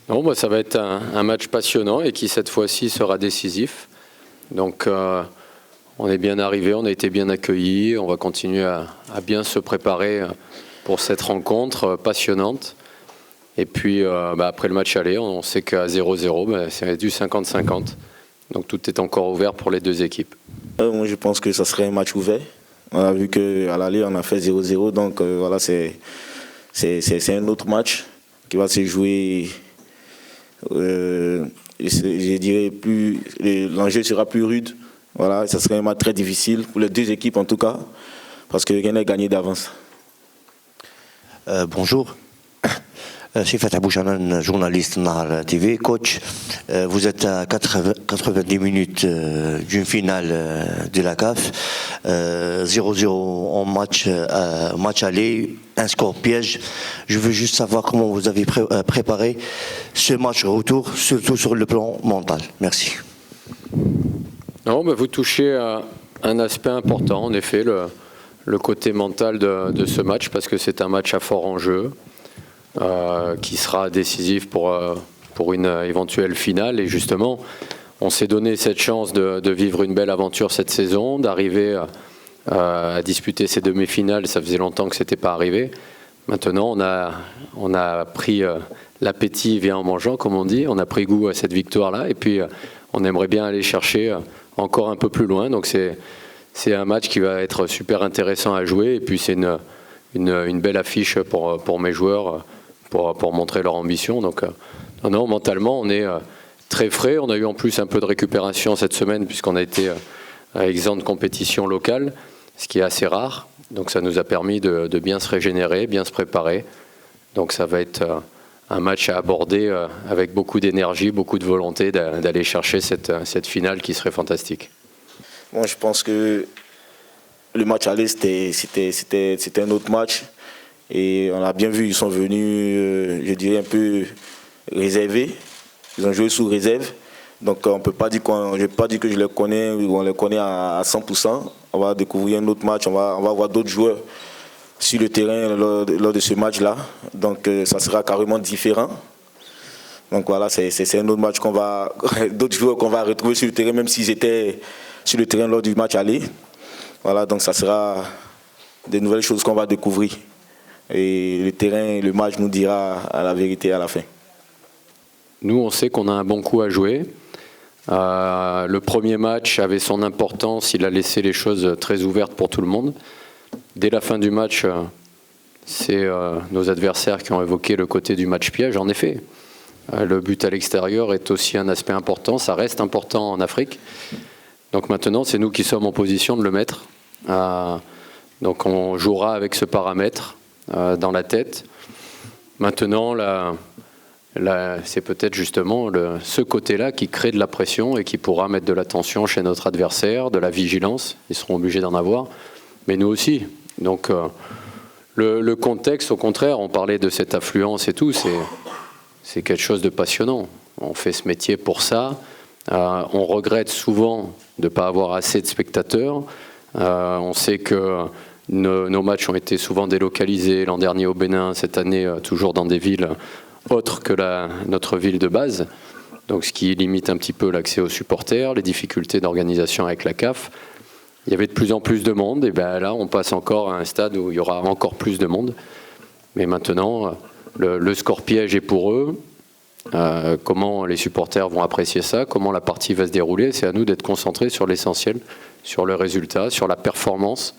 Non, ça va être un match passionnant et qui cette fois-ci sera décisif. Donc on est bien arrivé, on a été bien accueillis, on va continuer à bien se préparer pour cette rencontre passionnante. Et puis après le match aller, on sait qu'à 0-0, c'est du 50-50. Donc tout est encore ouvert pour les deux équipes. Moi je pense que ça serait un match ouvert. On a vu qu'à l'aller on a fait 0-0, donc voilà, c'est un autre match qui va se jouer. Je dirais l'enjeu sera plus rude. Voilà, ça serait un match très difficile pour les deux équipes en tout cas, parce que rien n'est gagné d'avance. Bonjour. Je suis Fatah Bouchanan, journaliste Nahar TV. Coach, vous êtes à 90 minutes d'une finale de la CAF. 0-0 en match aller, un score piège. Je veux juste savoir comment vous avez préparé ce match retour, surtout sur le plan mental. Merci. Non, vous touchez à un aspect important, en effet, le côté mental de ce match, parce que c'est un match à fort enjeu. Qui sera décisif pour une éventuelle finale. Et justement, on s'est donné cette chance de vivre une belle aventure cette saison, d'arriver à disputer ces demi-finales. Ça faisait longtemps que ce n'était pas arrivé. Maintenant, on a pris l'appétit vient en mangeant, comme on dit. On a pris goût à cette victoire-là. Et puis, on aimerait bien aller chercher encore un peu plus loin. Donc, c'est un match qui va être super intéressant à jouer. Et puis, c'est une belle affiche pour mes joueurs, pour montrer leur ambition. Donc non, mentalement, on est très frais. On a eu en plus un peu de récupération cette semaine puisqu'on a été exempt de compétition locale, ce qui est assez rare. Donc ça nous a permis de bien se régénérer, bien se préparer. Donc ça va être un match à aborder avec beaucoup d'énergie, beaucoup de volonté d'aller chercher cette finale qui serait fantastique. Moi, je pense que le match aller, c'était un autre match. Et on a bien vu, ils sont venus, je dirais, un peu réservés. Ils ont joué sous réserve. Donc on peut pas dire je ne peux pas dire que je les connais ou on les connaît à 100%. On va découvrir un autre match, on va voir d'autres joueurs sur le terrain lors de ce match-là. Donc ça sera carrément différent. Donc voilà, c'est un autre match d'autres joueurs qu'on va retrouver sur le terrain, même s'ils étaient sur le terrain lors du match aller. Voilà, donc ça sera des nouvelles choses qu'on va découvrir. Et le terrain, le match nous dira la vérité à la fin. Nous, on sait qu'on a un bon coup à jouer. Le premier match avait son importance, il a laissé les choses très ouvertes pour tout le monde. Dès la fin du match, c'est nos adversaires qui ont évoqué le côté du match piège. En effet, le but à l'extérieur est aussi un aspect important, ça reste important en Afrique. Donc maintenant, c'est nous qui sommes en position de le mettre. Donc on jouera avec ce paramètre dans la tête. Maintenant, c'est peut-être justement ce côté-là qui crée de la pression et qui pourra mettre de la tension chez notre adversaire, de la vigilance. Ils seront obligés d'en avoir, mais nous aussi. Donc le contexte, au contraire, on parlait de cette affluence et tout, c'est quelque chose de passionnant. On fait ce métier pour ça. On regrette souvent de ne pas avoir assez de spectateurs. On sait que nos matchs ont été souvent délocalisés, l'an dernier au Bénin, cette année toujours dans des villes autres que notre ville de base, donc ce qui limite un petit peu l'accès aux supporters, les difficultés d'organisation avec la CAF. Il y avait de plus en plus de monde, et là on passe encore à un stade où il y aura encore plus de monde. Mais maintenant, le score piège est pour eux. Comment les supporters vont apprécier ça, comment la partie va se dérouler, c'est à nous d'être concentrés sur l'essentiel, sur le résultat, sur la performance.